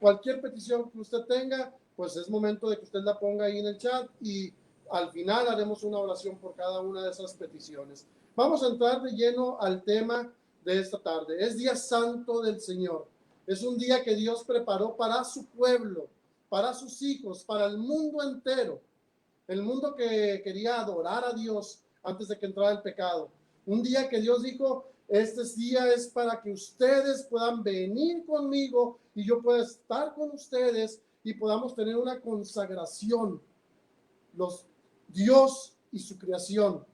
cualquier petición que usted tenga, pues es momento de que usted la ponga ahí en el chat y al final haremos una oración por cada una de esas peticiones. Vamos a entrar de lleno al tema de esta tarde. Es día santo del Señor. Es un día que Dios preparó para su pueblo, para sus hijos, para el mundo entero. El mundo que quería adorar a Dios antes de que entrara el pecado. Un día que Dios dijo, este día es para que ustedes puedan venir conmigo y yo pueda estar con ustedes y podamos tener una consagración. Dios y su creación,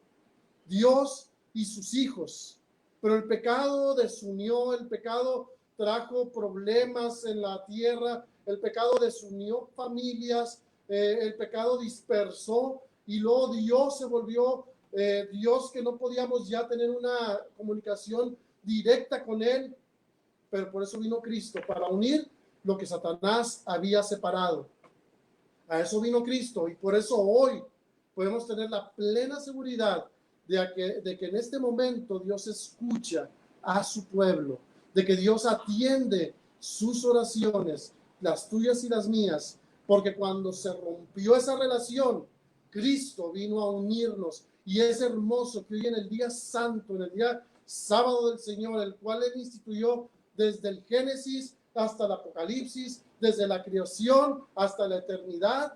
Dios y sus hijos. Pero el pecado desunió, el pecado trajo problemas en la tierra, el pecado desunió familias, el pecado dispersó y luego Dios se volvió Dios que no podíamos ya tener una comunicación directa con él, pero por eso vino Cristo, para unir lo que Satanás había separado. A eso vino Cristo y por eso hoy podemos tener la plena seguridad de que en este momento Dios escucha a su pueblo, de que Dios atiende sus oraciones, las tuyas y las mías, porque cuando se rompió esa relación, Cristo vino a unirnos y es hermoso que hoy en el día santo, en el día sábado del Señor, el cual Él instituyó desde el Génesis hasta el Apocalipsis, desde la creación hasta la eternidad,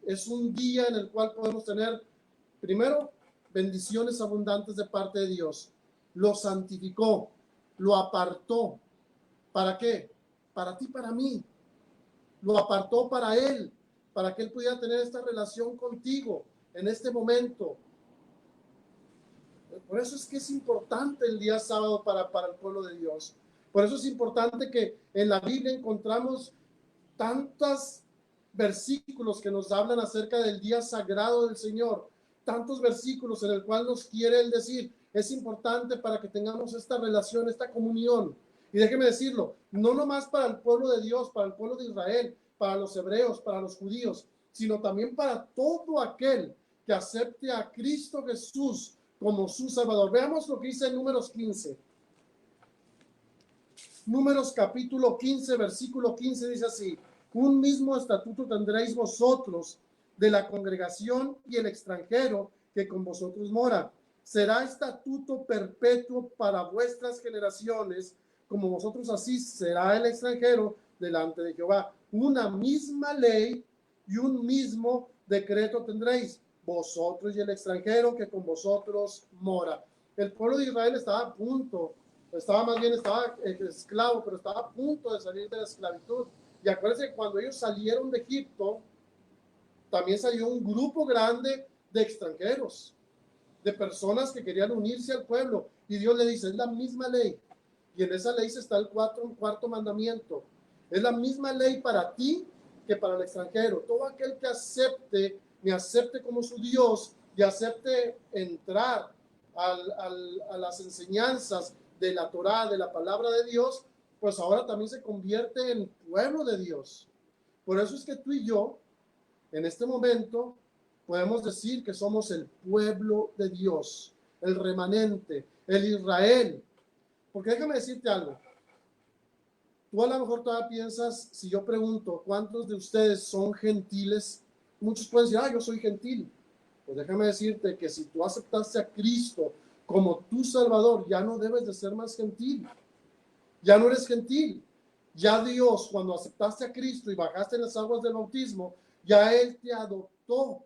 es un día en el cual podemos tener, primero, bendiciones abundantes de parte de Dios. Lo santificó, lo apartó. ¿Para qué? Para ti, para mí. Lo apartó para Él, para que Él pudiera tener esta relación contigo en este momento. Por eso es que es importante el día sábado para el pueblo de Dios. Por eso es importante que en la Biblia encontramos tantos versículos que nos hablan acerca del día sagrado del Señor, tantos versículos en el cual nos quiere Él decir, es importante para que tengamos esta relación, esta comunión. Y déjeme decirlo, no nomás para el pueblo de Dios, para el pueblo de Israel, para los hebreos, para los judíos, sino también para todo aquel que acepte a Cristo Jesús como su Salvador. Veamos lo que dice en Números 15. Números capítulo 15, versículo 15 dice así: un mismo estatuto tendréis vosotros de la congregación y el extranjero que con vosotros mora. Será estatuto perpetuo para vuestras generaciones, como vosotros así será el extranjero delante de Jehová. Una misma ley y un mismo decreto tendréis, vosotros y el extranjero que con vosotros mora. El pueblo de Israel estaba a punto, estaba esclavo, pero estaba a punto de salir de la esclavitud. Y acuérdense que cuando ellos salieron de Egipto, también salió un grupo grande de extranjeros, de personas que querían unirse al pueblo. Y Dios le dice, es la misma ley. Y en esa ley está el cuarto mandamiento. Es la misma ley para ti que para el extranjero. Todo aquel que me acepte como su Dios y acepte entrar a las enseñanzas de la Torá, de la palabra de Dios, pues ahora también se convierte en pueblo de Dios. Por eso es que tú y yo, en este momento, podemos decir que somos el pueblo de Dios, el remanente, el Israel. Porque déjame decirte algo. Tú a lo mejor todavía piensas, si yo pregunto, ¿cuántos de ustedes son gentiles? Muchos pueden decir, yo soy gentil. Pues déjame decirte que si tú aceptaste a Cristo como tu Salvador, ya no debes de ser más gentil. Ya no eres gentil. Ya Dios, cuando aceptaste a Cristo y bajaste en las aguas del bautismo, ya Él te adoptó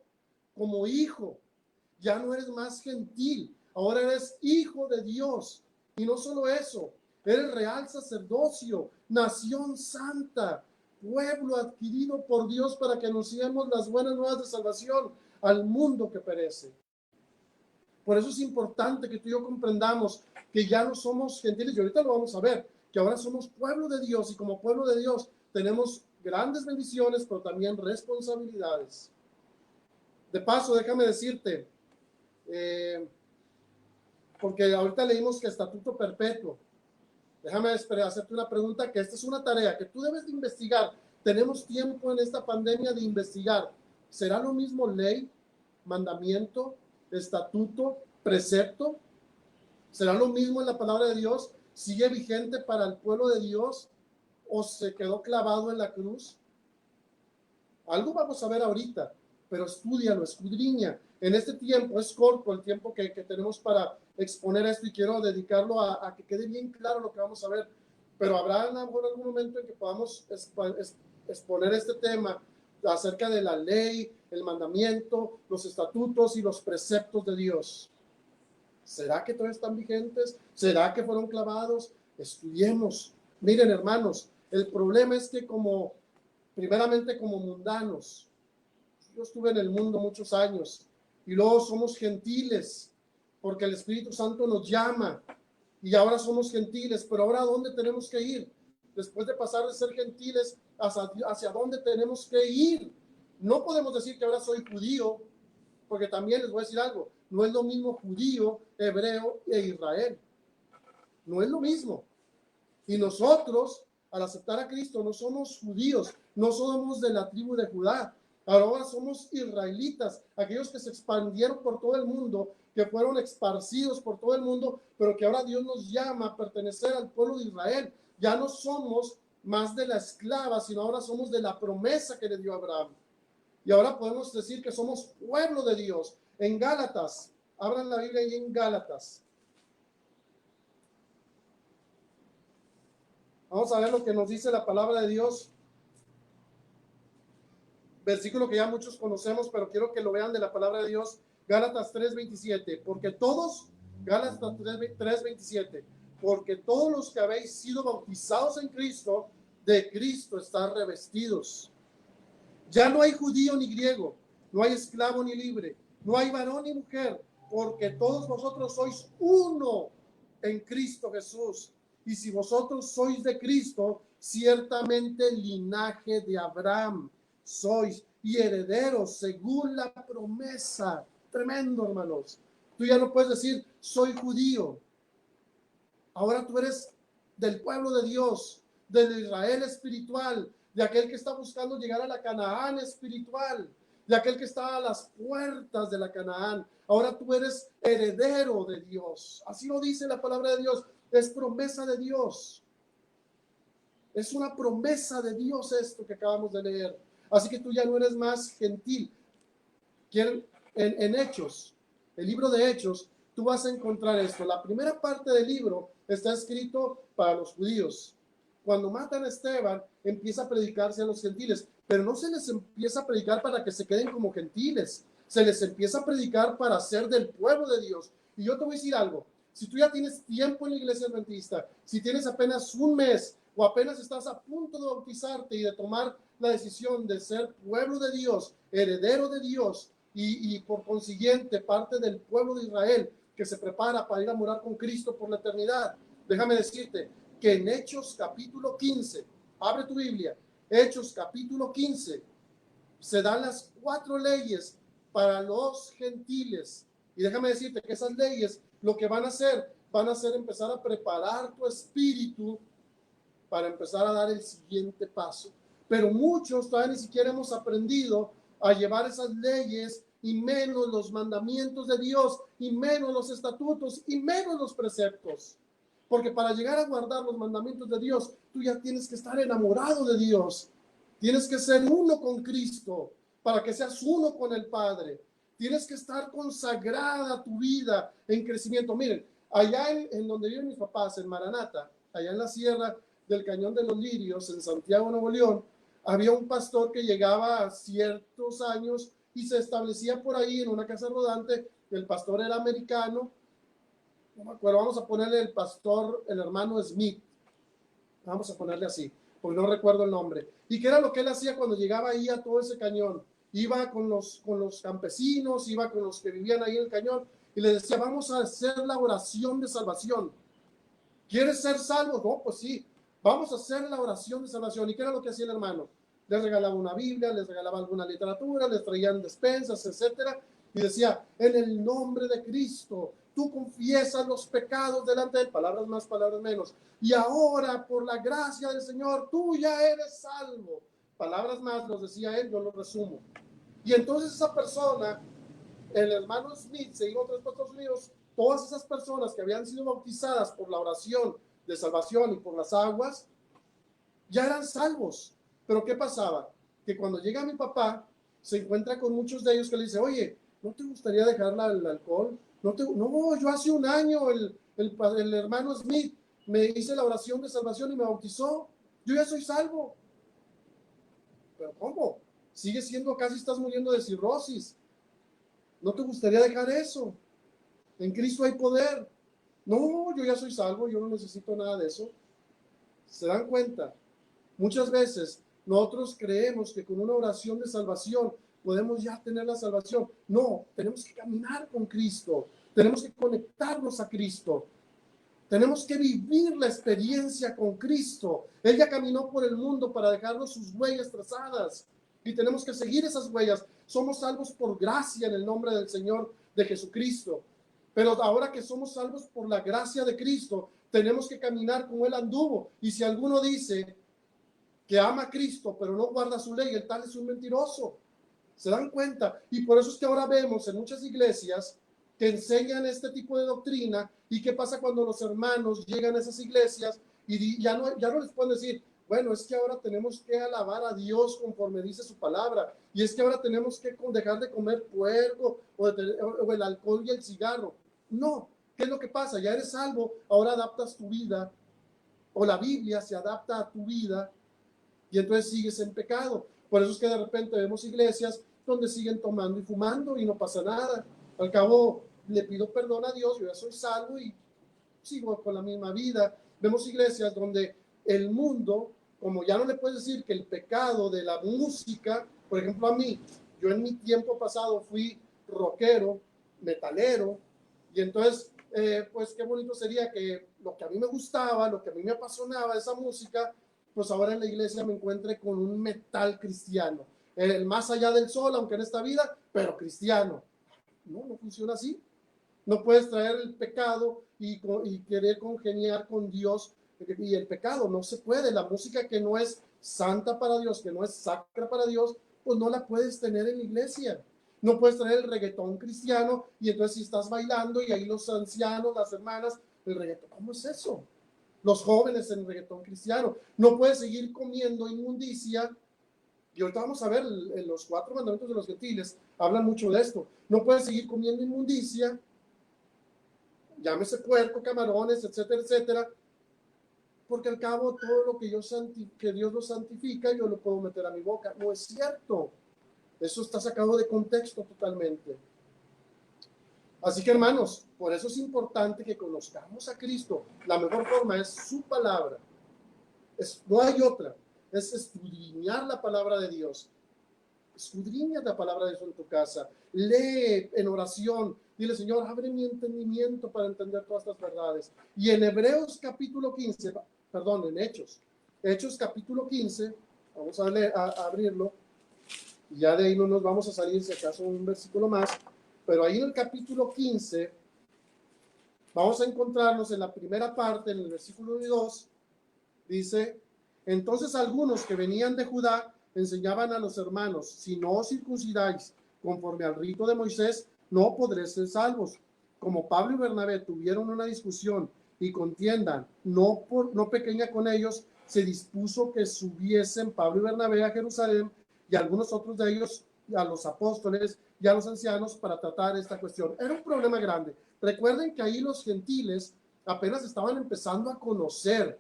como hijo. Ya no eres más gentil. Ahora eres hijo de Dios. Y no solo eso, eres real sacerdocio, nación santa, pueblo adquirido por Dios para que anunciemos las buenas nuevas de salvación al mundo que perece. Por eso es importante que tú y yo comprendamos que ya no somos gentiles, y ahorita lo vamos a ver, que ahora somos pueblo de Dios, y como pueblo de Dios tenemos grandes bendiciones, pero también responsabilidades. De paso, déjame decirte, porque ahorita leímos que estatuto perpetuo. Déjame hacerte una pregunta, que esta es una tarea que tú debes de investigar. Tenemos tiempo en esta pandemia de investigar. ¿Será lo mismo ley, mandamiento, estatuto, precepto? ¿Será lo mismo en la palabra de Dios? ¿Sigue vigente para el pueblo de Dios o se quedó clavado en la cruz? Algo vamos a ver ahorita, pero estúdialo, escudriña. En este tiempo es corto el tiempo que tenemos para exponer esto y quiero dedicarlo a que quede bien claro lo que vamos a ver, pero habrá a lo mejor algún momento en que podamos exponer este tema acerca de la ley, el mandamiento, los estatutos y los preceptos de Dios. ¿Será que todavía están vigentes? ¿Será que fueron clavados? Estudiemos. Miren, hermanos, el problema es que primeramente como mundanos, yo estuve en el mundo muchos años y luego somos gentiles porque el Espíritu Santo nos llama y ahora somos gentiles, pero ahora ¿a dónde tenemos que ir? Después de pasar de ser gentiles, ¿hacia dónde tenemos que ir? No podemos decir que ahora soy judío, porque también les voy a decir algo, no es lo mismo judío, hebreo e Israel. No es lo mismo. Y nosotros, al aceptar a Cristo, no somos judíos, no somos de la tribu de Judá. Ahora somos israelitas, aquellos que se expandieron por todo el mundo, que fueron esparcidos por todo el mundo, pero que ahora Dios nos llama a pertenecer al pueblo de Israel. Ya no somos más de la esclava, sino ahora somos de la promesa que le dio a Abraham. Y ahora podemos decir que somos pueblo de Dios. En Gálatas, abran la Biblia ahí en Gálatas. Vamos a ver lo que nos dice la palabra de Dios. Versículo que ya muchos conocemos, pero quiero que lo vean de la palabra de Dios. Gálatas 3:27. Porque todos, Gálatas 3:27. Porque todos los que habéis sido bautizados en Cristo, de Cristo están revestidos. Ya no hay judío ni griego, no hay esclavo ni libre, no hay varón ni mujer, porque todos vosotros sois uno en Cristo Jesús. Y si vosotros sois de Cristo, ciertamente linaje de Abraham sois y herederos según la promesa. Tremendo, hermanos. Tú ya no puedes decir, soy judío. Ahora tú eres del pueblo de Dios, del Israel espiritual, de aquel que está buscando llegar a la Canaán espiritual, de aquel que está a las puertas de la Canaán. Ahora tú eres heredero de Dios. Así lo dice la palabra de Dios. Es promesa de Dios. Es una promesa de Dios esto que acabamos de leer. Así que tú ya no eres más gentil. En Hechos, el libro de Hechos, tú vas a encontrar esto. La primera parte del libro está escrito para los judíos. Cuando matan a Esteban, empieza a predicarse a los gentiles, pero no se les empieza a predicar para que se queden como gentiles. Se les empieza a predicar para ser del pueblo de Dios. Y yo te voy a decir algo. Si tú ya tienes tiempo en la iglesia adventista, si tienes apenas un mes o apenas estás a punto de bautizarte y de tomar la decisión de ser pueblo de Dios, heredero de Dios y por consiguiente parte del pueblo de Israel que se prepara para ir a morar con Cristo por la eternidad, déjame decirte que en Hechos capítulo 15, abre tu Biblia, Hechos capítulo 15, se dan las 4 leyes para los gentiles. Y déjame decirte que esas leyes lo que van a hacer empezar a preparar tu espíritu para empezar a dar el siguiente paso. Pero muchos todavía ni siquiera hemos aprendido a llevar esas leyes y menos los mandamientos de Dios y menos los estatutos y menos los preceptos. Porque para llegar a guardar los mandamientos de Dios, tú ya tienes que estar enamorado de Dios. Tienes que ser uno con Cristo para que seas uno con el Padre. Tienes que estar consagrada tu vida en crecimiento. Miren, allá en donde viven mis papás, en Maranata, allá en la sierra del Cañón de los Lirios, en Santiago, Nuevo León, había un pastor que llegaba a ciertos años y se establecía por ahí en una casa rodante. El pastor era americano. No me acuerdo, vamos a ponerle el pastor, el hermano Smith. Vamos a ponerle así, porque no recuerdo el nombre. ¿Y qué era lo que él hacía cuando llegaba ahí a todo ese cañón? Iba con los campesinos, iba con los que vivían ahí en el cañón y les decía, vamos a hacer la oración de salvación. ¿Quieres ser salvo? No, pues sí, vamos a hacer la oración de salvación. ¿Y qué era lo que hacía el hermano? Les regalaba una Biblia, les regalaba alguna literatura, les traían despensas, etcétera, y decía, en el nombre de Cristo, tú confiesas los pecados delante de él, palabras más, palabras menos, y ahora por la gracia del Señor, tú ya eres salvo. Palabras más, los decía él, yo los resumo. Y entonces esa persona, el hermano Smith, se iba a otros Estados Unidos, todas esas personas que habían sido bautizadas por la oración de salvación y por las aguas, ya eran salvos. Pero ¿qué pasaba? Que cuando llega mi papá, se encuentra con muchos de ellos que le dice, oye, ¿no te gustaría dejar el alcohol? No, yo hace un año el hermano Smith me hice la oración de salvación y me bautizó. Yo ya soy salvo. ¿Pero cómo? Sigue siendo, casi estás muriendo de cirrosis. ¿No te gustaría dejar eso? En Cristo hay poder. No, yo ya soy salvo, yo no necesito nada de eso. ¿Se dan cuenta? Muchas veces nosotros creemos que con una oración de salvación podemos ya tener la salvación. No, tenemos que caminar con Cristo. Tenemos que conectarnos a Cristo. Tenemos que vivir la experiencia con Cristo. Él ya caminó por el mundo para dejarnos sus huellas trazadas. Y tenemos que seguir esas huellas. Somos salvos por gracia en el nombre del Señor de Jesucristo. Pero ahora que somos salvos por la gracia de Cristo, tenemos que caminar como Él anduvo. Y si alguno dice que ama a Cristo, pero no guarda su ley, el tal es un mentiroso. ¿Se dan cuenta? Y por eso es que ahora vemos en muchas iglesias que enseñan este tipo de doctrina. ¿Y qué pasa cuando los hermanos llegan a esas iglesias y ya no les pueden decir, bueno, es que ahora tenemos que alabar a Dios conforme dice su palabra, y es que ahora tenemos que dejar de comer puerco o el alcohol y el cigarro? No, ¿qué es lo que pasa? Ya eres salvo, ahora adaptas tu vida, o la Biblia se adapta a tu vida, y entonces sigues en pecado. Por eso es que de repente vemos iglesias donde siguen tomando y fumando y no pasa nada. Al cabo, le pido perdón a Dios, yo ya soy salvo y sigo con la misma vida. Vemos iglesias donde el mundo, como ya no le puedes decir que el pecado de la música, por ejemplo a mí, yo en mi tiempo pasado fui rockero, metalero, y entonces, pues qué bonito sería que lo que a mí me gustaba, lo que a mí me apasionaba, esa música, pues ahora en la iglesia me encuentre con un metal cristiano, el más allá del sol, aunque en esta vida, pero cristiano. No funciona así. No puedes traer el pecado y querer congeniar con Dios y el pecado. No se puede. La música que no es santa para Dios, que no es sacra para Dios, pues no la puedes tener en la iglesia. No puedes traer el reggaetón cristiano y entonces si estás bailando y ahí los ancianos, las hermanas, el reggaetón, ¿cómo es eso? Los jóvenes en el reggaetón cristiano. No puedes seguir comiendo inmundicia. Y ahorita vamos a ver los 4 mandamientos de los gentiles. Hablan mucho de esto. No puedes seguir comiendo inmundicia, llámese puerco, camarones, etcétera, etcétera, porque al cabo todo lo que Dios lo santifica, yo lo puedo meter a mi boca. No es cierto. Eso está sacado de contexto totalmente. Así que, hermanos, por eso es importante que conozcamos a Cristo. La mejor forma es su palabra. No hay otra. Es escudriñar la palabra de Dios. Escudriña la palabra de Dios en tu casa. Lee en oración. Dile, Señor, abre mi entendimiento para entender todas estas verdades. Y en Hebreos capítulo 15, perdón, en Hechos capítulo 15, vamos a abrirlo. Y ya de ahí no nos vamos a salir, si acaso un versículo más. Pero ahí en el capítulo 15, vamos a encontrarnos en la primera parte, en el versículo 1 y 2, dice, entonces algunos que venían de Judá enseñaban a los hermanos, si no os circuncidáis conforme al rito de Moisés, no podréis ser salvos. Como Pablo y Bernabé tuvieron una discusión y contiendan no pequeña con ellos, se dispuso que subiesen Pablo y Bernabé a Jerusalén y algunos otros de ellos a los apóstoles y a los ancianos para tratar esta cuestión. Era un problema grande. Recuerden que ahí los gentiles apenas estaban empezando a conocer,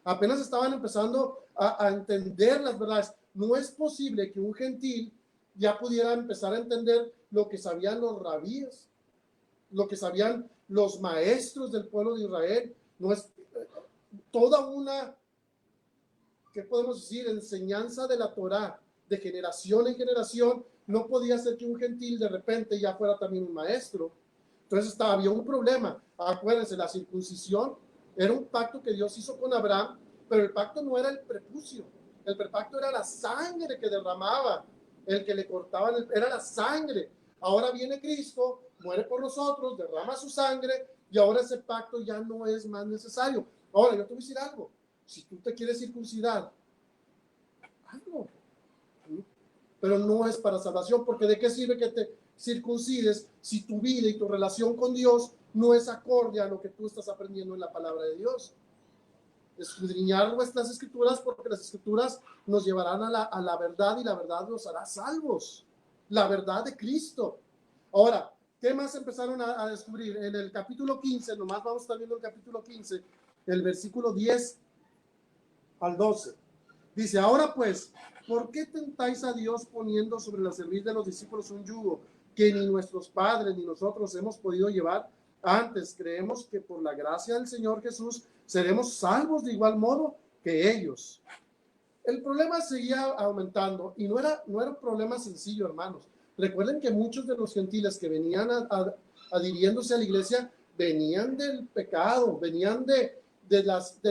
apenas estaban empezando a entender las verdades. No es posible que un gentil ya pudiera empezar a entender lo que sabían los rabíes, lo que sabían los maestros del pueblo de Israel. No es toda una, ¿qué podemos decir? Enseñanza de la Torá, de generación en generación. No podía ser que un gentil de repente ya fuera también un maestro. Entonces había un problema. Acuérdense, la circuncisión era un pacto que Dios hizo con Abraham, pero el pacto no era el prepucio. El prepacto era la sangre que derramaba, el que le cortaban, era la sangre. Ahora viene Cristo, muere por nosotros, derrama su sangre y ahora ese pacto ya no es más necesario. Ahora, yo te voy a decir algo. Si tú te quieres circuncidar, hazlo. Pero no es para salvación, porque ¿de qué sirve que te circuncides si tu vida y tu relación con Dios no es acorde a lo que tú estás aprendiendo en la palabra de Dios? escudriñar vuestras escrituras, porque las escrituras nos llevarán a la verdad y la verdad nos hará salvos. La verdad de Cristo. Ahora, ¿qué más empezaron a descubrir? En el capítulo 15, nomás vamos a estar viendo el capítulo 15, el versículo 10 al 12. Dice, ahora pues, ¿por qué tentáis a Dios poniendo sobre la cerviz de los discípulos un yugo que ni nuestros padres ni nosotros hemos podido llevar? Antes creemos que por la gracia del Señor Jesús seremos salvos de igual modo que ellos. El problema seguía aumentando y no era un problema sencillo, hermanos. Recuerden que muchos de los gentiles que venían adhiriéndose a la iglesia venían del pecado, venían de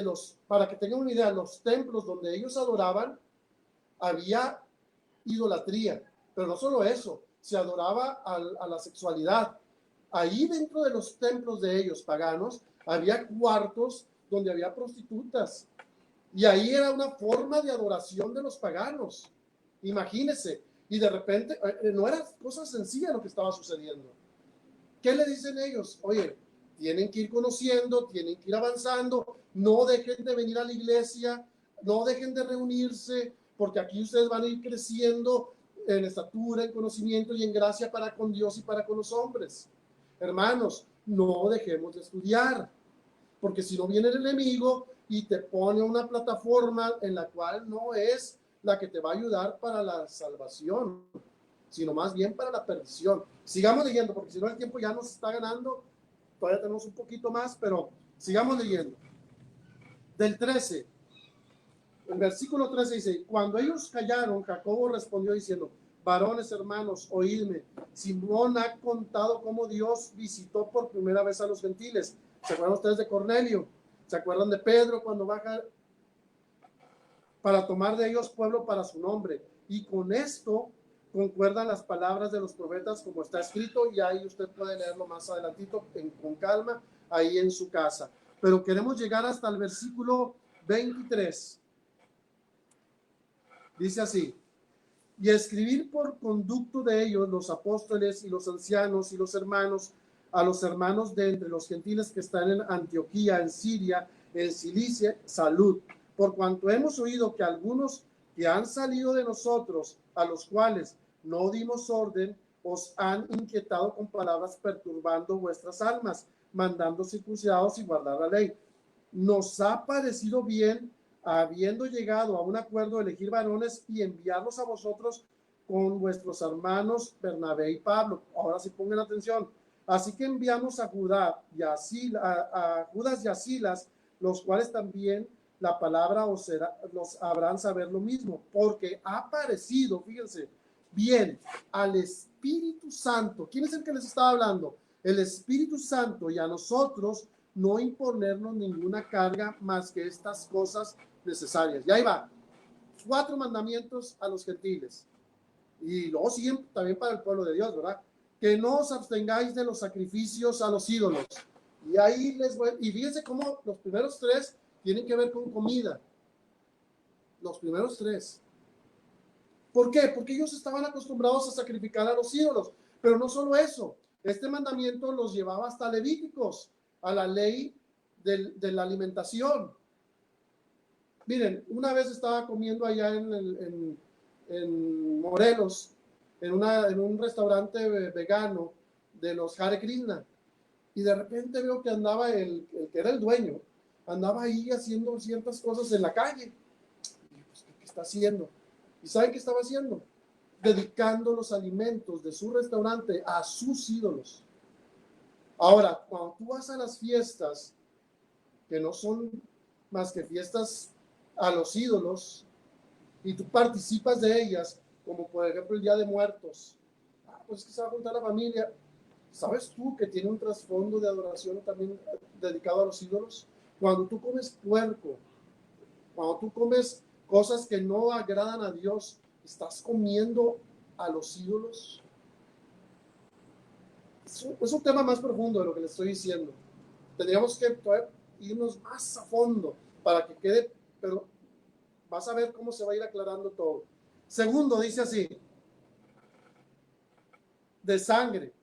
los, para que tengan una idea, los templos donde ellos adoraban, había idolatría, pero no solo eso, se adoraba a la sexualidad. Ahí dentro de los templos de ellos paganos había cuartos donde había prostitutas, y ahí era una forma de adoración de los paganos. Imagínense, y de repente no era cosa sencilla lo que estaba sucediendo. ¿Qué le dicen ellos? Oye, tienen que ir conociendo, tienen que ir avanzando, no dejen de venir a la iglesia, no dejen de reunirse, porque aquí ustedes van a ir creciendo en estatura, en conocimiento y en gracia para con Dios y para con los hombres. Hermanos, no dejemos de estudiar, porque si no viene el enemigo y te pone una plataforma en la cual no es la que te va a ayudar para la salvación, sino más bien para la perdición. Sigamos leyendo, porque si no el tiempo ya nos está ganando. Todavía tenemos un poquito más, pero sigamos leyendo. Del 13, el versículo 13 dice, cuando ellos callaron, Jacobo respondió diciendo, varones hermanos, oídme, Simón ha contado cómo Dios visitó por primera vez a los gentiles. ¿Se acuerdan ustedes de Cornelio? ¿Se acuerdan de Pedro cuando baja para tomar de ellos pueblo para su nombre? Y con esto concuerdan las palabras de los profetas como está escrito, y ahí usted puede leerlo más adelantito con calma ahí en su casa. Pero queremos llegar hasta el versículo 23. Dice así, y escribir por conducto de ellos los apóstoles y los ancianos y los hermanos, a los hermanos de entre los gentiles que están en Antioquía, en Siria, en Cilicia, salud, por cuanto hemos oído que algunos que han salido de nosotros, a los cuales no dimos orden, os han inquietado con palabras perturbando vuestras almas, mandando circuncidados y guardar la ley. Nos ha parecido bien, habiendo llegado a un acuerdo, elegir varones y enviarlos a vosotros con vuestros hermanos Bernabé y Pablo. Ahora sí pongan atención. Así que enviamos a Judas y a Silas, los cuales también la palabra os harán saber lo mismo, porque ha parecido, fíjense, bien al Espíritu Santo. ¿Quién es el que les estaba hablando? El Espíritu Santo, y a nosotros no imponernos ninguna carga más que estas cosas necesarias. Y ahí va, 4 mandamientos a los gentiles. Y luego siguen también para el pueblo de Dios, ¿verdad? Que no os abstengáis de los sacrificios a los ídolos. Y ahí les voy, y fíjense cómo los primeros 3 tienen que ver con comida. Los primeros 3. ¿Por qué? Porque ellos estaban acostumbrados a sacrificar a los ídolos. Pero no solo eso, este mandamiento los llevaba hasta Levíticos, a la ley de la alimentación. Miren, una vez estaba comiendo allá en Morelos, en un restaurante vegano de los Hare Krishna, y de repente veo que andaba el que era el dueño, andaba ahí haciendo ciertas cosas en la calle. Y pues, ¿qué está haciendo? ¿Y saben qué estaba haciendo? Dedicando los alimentos de su restaurante a sus ídolos. Ahora, cuando tú vas a las fiestas, que no son más que fiestas a los ídolos, y tú participas de ellas, como por ejemplo el Día de Muertos, pues que se va a juntar la familia. ¿Sabes tú que tiene un trasfondo de adoración también dedicado a los ídolos? Cuando tú comes puerco, cuando tú comes cosas que no agradan a Dios, ¿estás comiendo a los ídolos? Es un tema más profundo de lo que le estoy diciendo. Tendríamos que irnos más a fondo para que quede, pero vas a ver cómo se va a ir aclarando todo. Segundo, dice así, de sangre.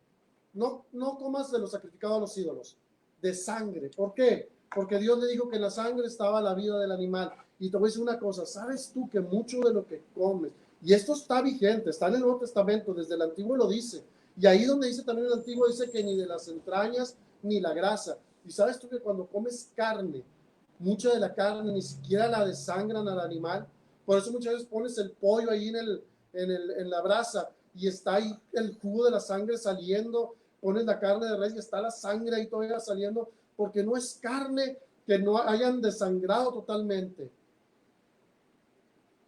No comas de lo sacrificado a los ídolos, de sangre. ¿Por qué? porque Dios le dijo que en la sangre estaba la vida del animal. Y te voy a decir una cosa, ¿sabes tú que mucho de lo que comes, y esto está vigente, está en el Nuevo Testamento, desde el Antiguo lo dice, y ahí donde dice también el Antiguo, dice que ni de las entrañas ni la grasa. Y sabes tú que cuando comes carne, mucha de la carne ni siquiera la desangran al animal. Por eso muchas veces pones el pollo ahí en la brasa y está ahí el jugo de la sangre saliendo, pones la carne de res y está la sangre ahí todavía saliendo, porque no es carne que no hayan desangrado totalmente.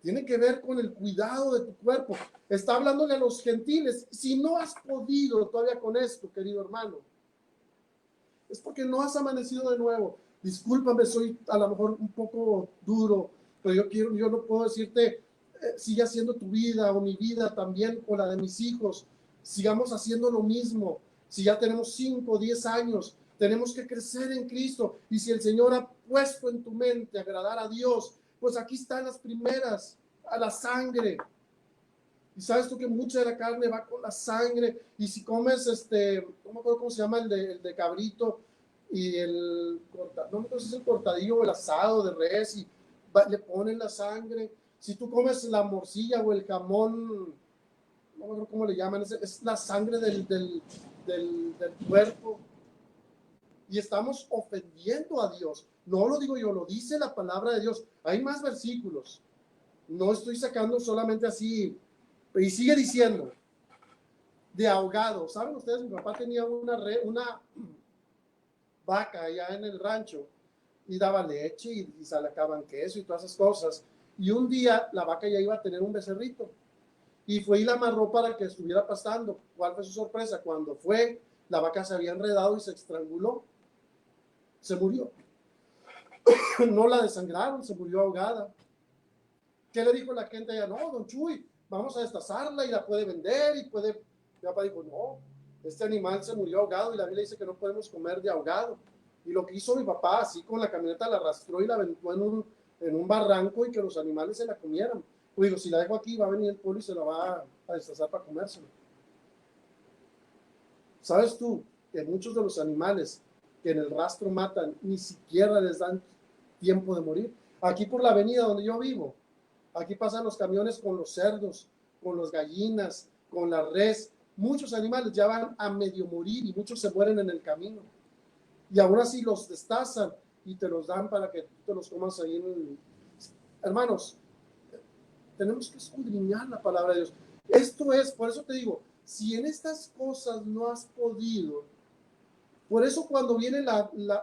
Tiene que ver con el cuidado de tu cuerpo. Está hablándole a los gentiles. Si no has podido todavía con esto, querido hermano, es porque no has amanecido de nuevo. Discúlpame, soy a lo mejor un poco duro, pero yo no puedo decirte, sigue haciendo tu vida o mi vida también o la de mis hijos. Sigamos haciendo lo mismo. Si ya tenemos 5 o 10 años, tenemos que crecer en Cristo. Y si el Señor ha puesto en tu mente agradar a Dios, pues aquí están las primeras, a la sangre. Y sabes tú que mucha de la carne va con la sangre. Y si comes, no me acuerdo cómo se llama, el de cabrito y no me acuerdo si es el cortadillo o el asado de res y le ponen la sangre. Si tú comes la morcilla o el jamón, no me acuerdo cómo le llaman, es la sangre del cuerpo. Y estamos ofendiendo a Dios. No lo digo yo, lo dice la palabra de Dios. Hay más versículos. No estoy sacando solamente así. Y sigue diciendo, de ahogado. ¿Saben ustedes? Mi papá tenía una vaca allá en el rancho y daba leche y sacaban queso y todas esas cosas. Y un día la vaca ya iba a tener un becerrito y fue y la amarró para que estuviera pastando. ¿Cuál fue su sorpresa? Cuando fue, la vaca se había enredado y se estranguló. Se murió. No la desangraron, se murió ahogada. ¿Qué le dijo la gente allá? No, don Chuy, vamos a destazarla y la puede vender y puede. Mi papá dijo, no, este animal se murió ahogado y la Biblia dice que no podemos comer de ahogado. Y lo que hizo mi papá, así con la camioneta la arrastró y la aventó en un barranco y que los animales se la comieran. Pues digo, si la dejo aquí va a venir el pueblo y se la va a destazar para comérsela. ¿Sabes tú que muchos de los animales que en el rastro matan ni siquiera les dan tiempo de morir? Aquí por la avenida donde yo vivo, aquí pasan los camiones con los cerdos, con las gallinas, con la res. Muchos animales ya van a medio morir y muchos se mueren en el camino. Y aún así los destazan y te los dan para que tú te los comas ahí Hermanos, tenemos que escudriñar la palabra de Dios. Esto es, por eso te digo, si en estas cosas no has podido, por eso cuando vienen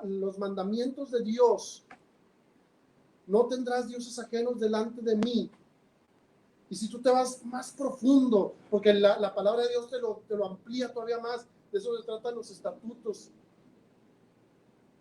los mandamientos de Dios, no tendrás dioses ajenos delante de mí. Y si tú te vas más profundo, porque la palabra de Dios te lo amplía todavía más, de eso se tratan los estatutos,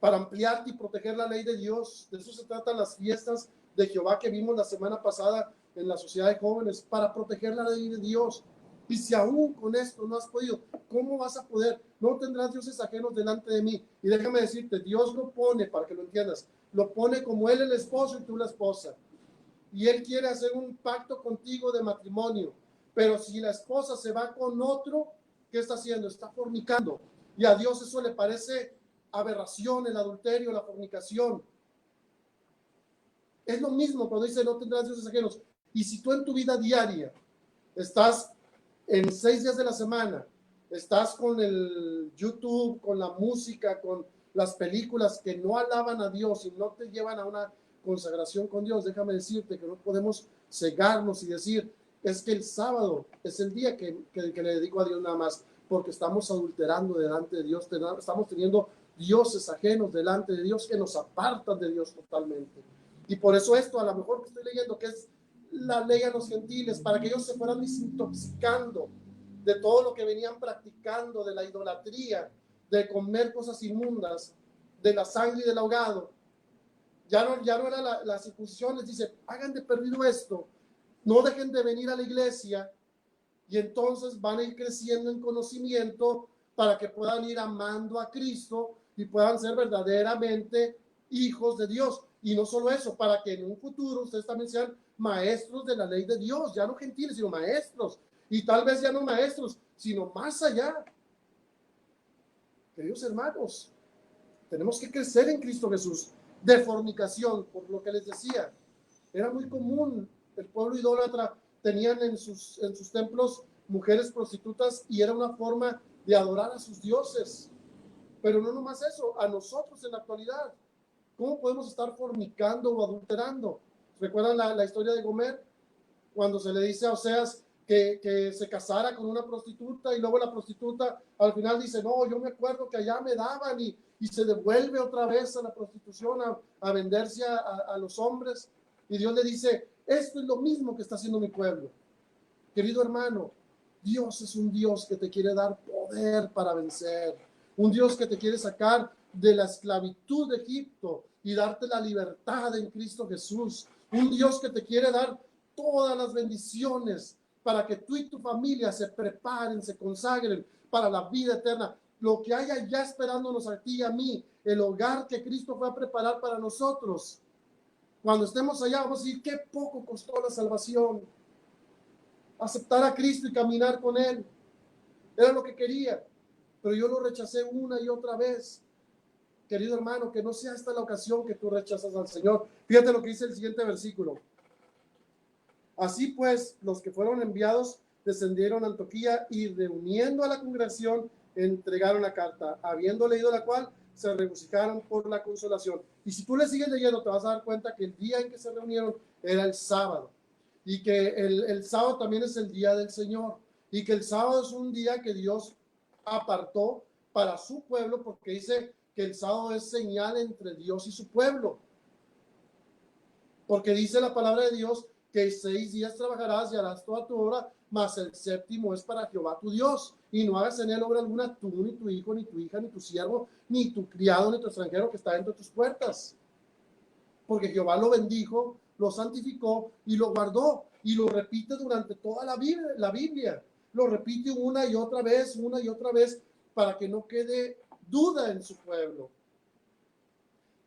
para ampliarte y proteger la ley de Dios. De eso se tratan las fiestas de Jehová que vimos la semana pasada en la sociedad de jóvenes, para proteger la ley de Dios. Y si aún con esto no has podido, ¿cómo vas a poder? No tendrás dioses ajenos delante de mí. Y déjame decirte, Dios lo pone, para que lo entiendas, lo pone como él el esposo y tú la esposa. Y él quiere hacer un pacto contigo de matrimonio. Pero si la esposa se va con otro, ¿qué está haciendo? Está fornicando. Y a Dios eso le parece aberración, el adulterio, la fornicación. Es lo mismo cuando dice no tendrás dioses ajenos. Y si tú en tu vida diaria estás en 6 días de la semana, estás con el YouTube, con la música, con las películas que no alaban a Dios y no te llevan a una consagración con Dios, déjame decirte que no podemos cegarnos y decir, es que el sábado es el día que le dedico a Dios nada más, porque estamos adulterando delante de Dios, estamos teniendo dioses ajenos delante de Dios que nos apartan de Dios totalmente. Y por eso esto, a lo mejor que estoy leyendo, que es la ley a los gentiles, para que ellos se fueran desintoxicando de todo lo que venían practicando, de la idolatría, de comer cosas inmundas, de la sangre y del ahogado. Ya no era la circuncisión, les dice, hagan de perdido esto, no dejen de venir a la iglesia, y entonces van a ir creciendo en conocimiento para que puedan ir amando a Cristo y puedan ser verdaderamente hijos de Dios. Y no solo eso, para que en un futuro ustedes también sean maestros de la ley de Dios, ya no gentiles, sino maestros. Y tal vez ya no maestros, sino más allá. Queridos hermanos, tenemos que crecer en Cristo Jesús. De fornicación, por lo que les decía, era muy común. El pueblo idólatra tenían en sus templos mujeres prostitutas y era una forma de adorar a sus dioses. Pero no nomás eso, a nosotros en la actualidad, ¿cómo podemos estar fornicando o adulterando? ¿Recuerdan la historia de Gomer? Cuando se le dice a Oseas que se casara con una prostituta y luego la prostituta al final dice, no, yo me acuerdo que allá me daban y se devuelve otra vez a la prostitución a venderse a los hombres. Y Dios le dice, esto es lo mismo que está haciendo mi pueblo. Querido hermano, Dios es un Dios que te quiere dar poder para vencer. Un Dios que te quiere sacar de la esclavitud de Egipto y darte la libertad en Cristo Jesús. Un Dios que te quiere dar todas las bendiciones para que tú y tu familia se preparen, se consagren para la vida eterna. Lo que haya ya esperándonos a ti y a mí, el hogar que Cristo fue a preparar para nosotros. Cuando estemos allá vamos a decir, qué poco costó la salvación. Aceptar a Cristo y caminar con Él. Era lo que quería, pero yo lo rechacé una y otra vez. Querido hermano, que no sea esta la ocasión que tú rechazas al Señor. Fíjate lo que dice el siguiente versículo. Así pues, los que fueron enviados descendieron a Antioquía y reuniendo a la congregación entregaron la carta, habiendo leído la cual se regocijaron por la consolación. Y si tú le sigues leyendo, te vas a dar cuenta que el día en que se reunieron era el sábado, y que el sábado también es el día del Señor, y que el sábado es un día que Dios apartó para su pueblo, porque dice que el sábado es señal entre Dios y su pueblo, porque dice la palabra de Dios que 6 días trabajarás y harás toda tu obra, mas el séptimo es para Jehová tu Dios, y no hagas en él obra alguna tú, ni tu hijo, ni tu hija, ni tu siervo, ni tu criado, ni tu extranjero que está dentro de tus puertas, porque Jehová lo bendijo, lo santificó y lo guardó, y lo repite durante toda la Biblia, lo repite una y otra vez, para que no quede duda en su pueblo.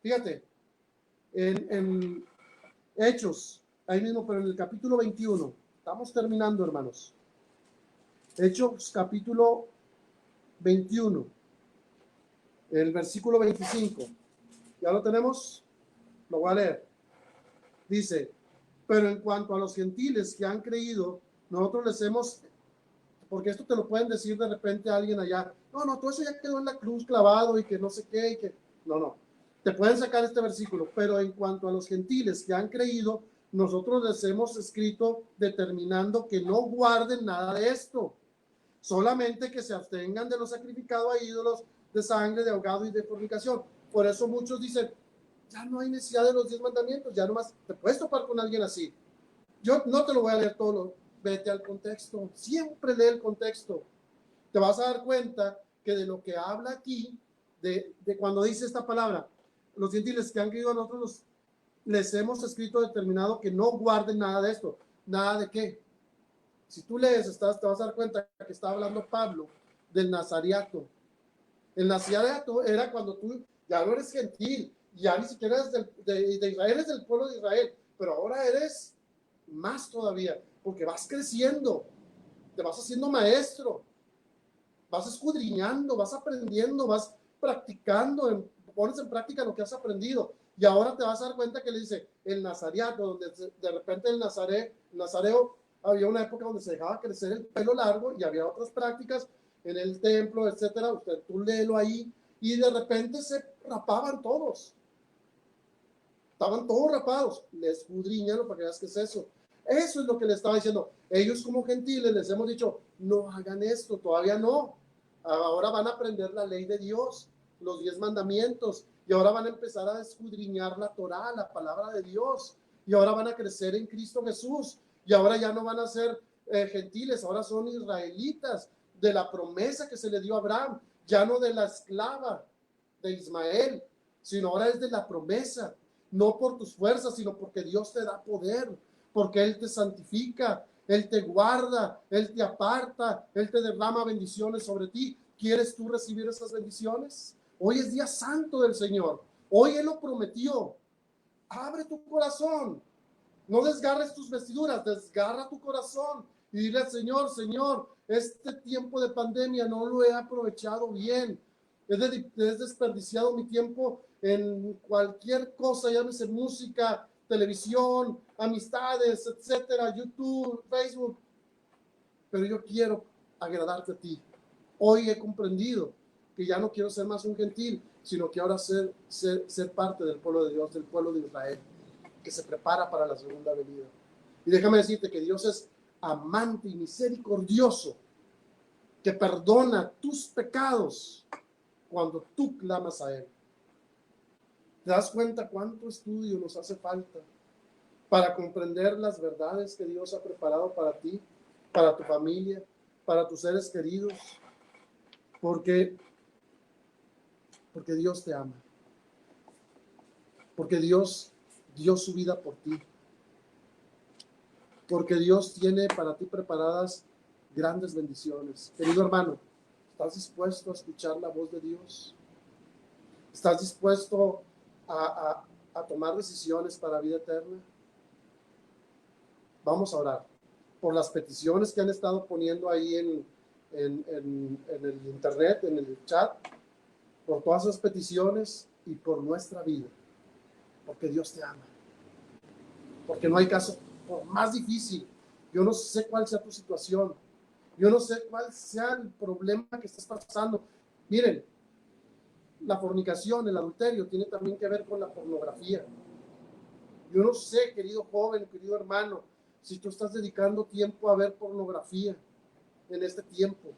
Fíjate, en Hechos, ahí mismo, pero en el capítulo 21, estamos terminando, hermanos. Hechos capítulo 21, el versículo 25. ¿Ya lo tenemos? Lo voy a leer. Dice, pero en cuanto a los gentiles que han creído, nosotros les hemos, porque esto te lo pueden decir de repente a alguien allá, no, todo eso ya quedó en la cruz clavado y que no sé qué, y que, no, te pueden sacar este versículo, pero en cuanto a los gentiles que han creído, nosotros les hemos escrito determinando que no guarden nada de esto, solamente que se abstengan de lo sacrificado a ídolos, de sangre, de ahogado y de fornicación. Por eso muchos dicen, ya no hay necesidad de los 10 mandamientos, ya nomás te puedes topar con alguien así. Yo no te lo voy a leer todo, vete al contexto, siempre lee el contexto. Te vas a dar cuenta que de lo que habla aquí, de cuando dice esta palabra, los gentiles que han creído a nosotros les hemos escrito determinado que no guarden nada de esto. ¿Nada de qué? Si tú lees, te vas a dar cuenta que está hablando Pablo del nazariato. El nazariato era cuando tú ya no eres gentil, ya ni siquiera eres de Israel, eres del pueblo de Israel, pero ahora eres más todavía, porque vas creciendo, te vas haciendo maestro, vas escudriñando, vas aprendiendo, vas practicando, pones en práctica lo que has aprendido. Y ahora te vas a dar cuenta que le dice el nazariato, donde de repente el nazareo, había una época donde se dejaba crecer el pelo largo y había otras prácticas en el templo, etcétera. Tú léelo ahí, y de repente se rapaban todos. Estaban todos rapados. Escudriñalo para que veas qué es eso. Eso es lo que le estaba diciendo. Ellos como gentiles les hemos dicho, no hagan esto, todavía no. Ahora van a aprender la ley de Dios, los 10 mandamientos, y ahora van a empezar a escudriñar la Torá, la palabra de Dios, y ahora van a crecer en Cristo Jesús, y ahora ya no van a ser gentiles, ahora son israelitas de la promesa que se le dio a Abraham, ya no de la esclava de Ismael, sino ahora es de la promesa, no por tus fuerzas, sino porque Dios te da poder, porque Él te santifica, Él te guarda, Él te aparta, Él te derrama bendiciones sobre ti. ¿Quieres tú recibir esas bendiciones? Hoy es día santo del Señor. Hoy Él lo prometió. Abre tu corazón. No desgarres tus vestiduras, desgarra tu corazón y dile al Señor, Señor, este tiempo de pandemia no lo he aprovechado bien. He desperdiciado mi tiempo en cualquier cosa, llámese música, televisión, amistades, etcétera, YouTube, Facebook. Pero yo quiero agradarte a ti. Hoy he comprendido que ya no quiero ser más un gentil, sino que ahora ser parte del pueblo de Dios, del pueblo de Israel, que se prepara para la segunda venida. Y déjame decirte que Dios es amante y misericordioso, que perdona tus pecados cuando tú clamas a Él. ¿Te das cuenta cuánto estudio nos hace falta para comprender las verdades que Dios ha preparado para ti, para tu familia, para tus seres queridos? Porque Dios te ama. Porque Dios dio su vida por ti. Porque Dios tiene para ti preparadas grandes bendiciones. Querido hermano, ¿estás dispuesto a escuchar la voz de Dios? ¿Estás dispuesto a tomar decisiones para vida eterna? Vamos a orar por las peticiones que han estado poniendo ahí en el internet, en el chat, por todas esas peticiones y por nuestra vida, porque Dios te ama, porque no hay caso, por más difícil, yo no sé cuál sea tu situación, yo no sé cuál sea el problema que estás pasando. Miren, la fornicación, el adulterio, tiene también que ver con la pornografía. Yo no sé, querido joven, querido hermano, si tú estás dedicando tiempo a ver pornografía en este tiempo.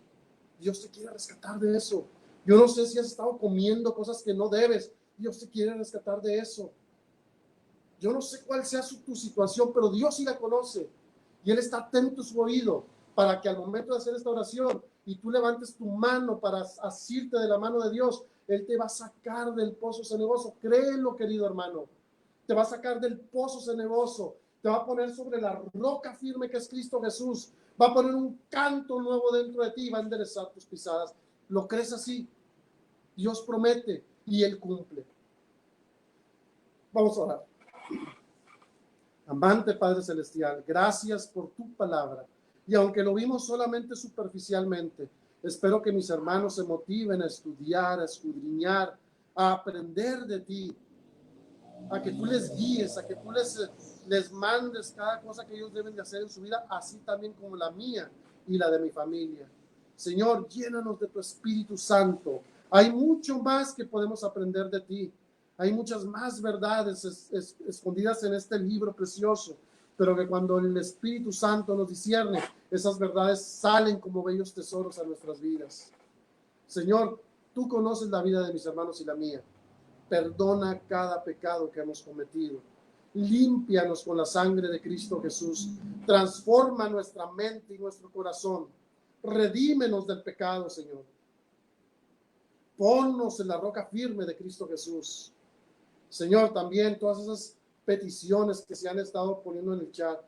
Dios te quiere rescatar de eso. Yo no sé si has estado comiendo cosas que no debes. Dios te quiere rescatar de eso. Yo no sé cuál sea tu situación, pero Dios sí la conoce. Y Él está atento a su oído para que al momento de hacer esta oración y tú levantes tu mano para asirte de la mano de Dios, Él te va a sacar del pozo cenagoso. Créelo, querido hermano. Te va a sacar del pozo cenagoso. Te va a poner sobre la roca firme que es Cristo Jesús. Va a poner un canto nuevo dentro de ti y va a enderezar tus pisadas. ¿Lo crees así? Dios promete y Él cumple. Vamos a orar. Amante Padre Celestial, gracias por tu palabra. Y aunque lo vimos solamente superficialmente, espero que mis hermanos se motiven a estudiar, a escudriñar, a aprender de ti, a que tú les guíes, a que tú les mandes cada cosa que ellos deben de hacer en su vida, así también como la mía y la de mi familia. Señor, llénanos de tu Espíritu Santo. Hay mucho más que podemos aprender de ti. Hay muchas más verdades escondidas en este libro precioso, pero que cuando el Espíritu Santo nos discierne, esas verdades salen como bellos tesoros a nuestras vidas. Señor, tú conoces la vida de mis hermanos y la mía. Perdona cada pecado que hemos cometido. Límpianos con la sangre de Cristo Jesús. Transforma nuestra mente y nuestro corazón. Redímenos del pecado, Señor. Ponnos en la roca firme de Cristo Jesús. Señor, también todas esas peticiones que se han estado poniendo en el chat.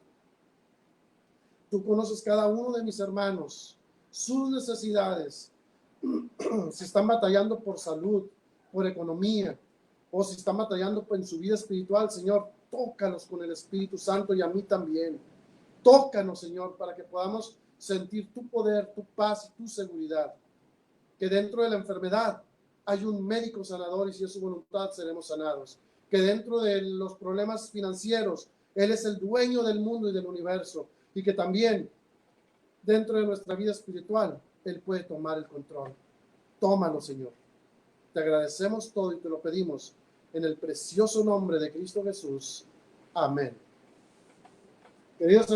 Tú conoces cada uno de mis hermanos, sus necesidades. Si están batallando por salud, por economía, o si están batallando en su vida espiritual, Señor, tócanos con el Espíritu Santo y a mí también. Tócanos, Señor, para que podamos sentir tu poder, tu paz y tu seguridad. Que dentro de la enfermedad hay un médico sanador y si es su voluntad seremos sanados. Que dentro de los problemas financieros, Él es el dueño del mundo y del universo. Y que también dentro de nuestra vida espiritual, Él puede tomar el control. Tómalo, Señor. Te agradecemos todo y te lo pedimos en el precioso nombre de Cristo Jesús. Amén. Queridos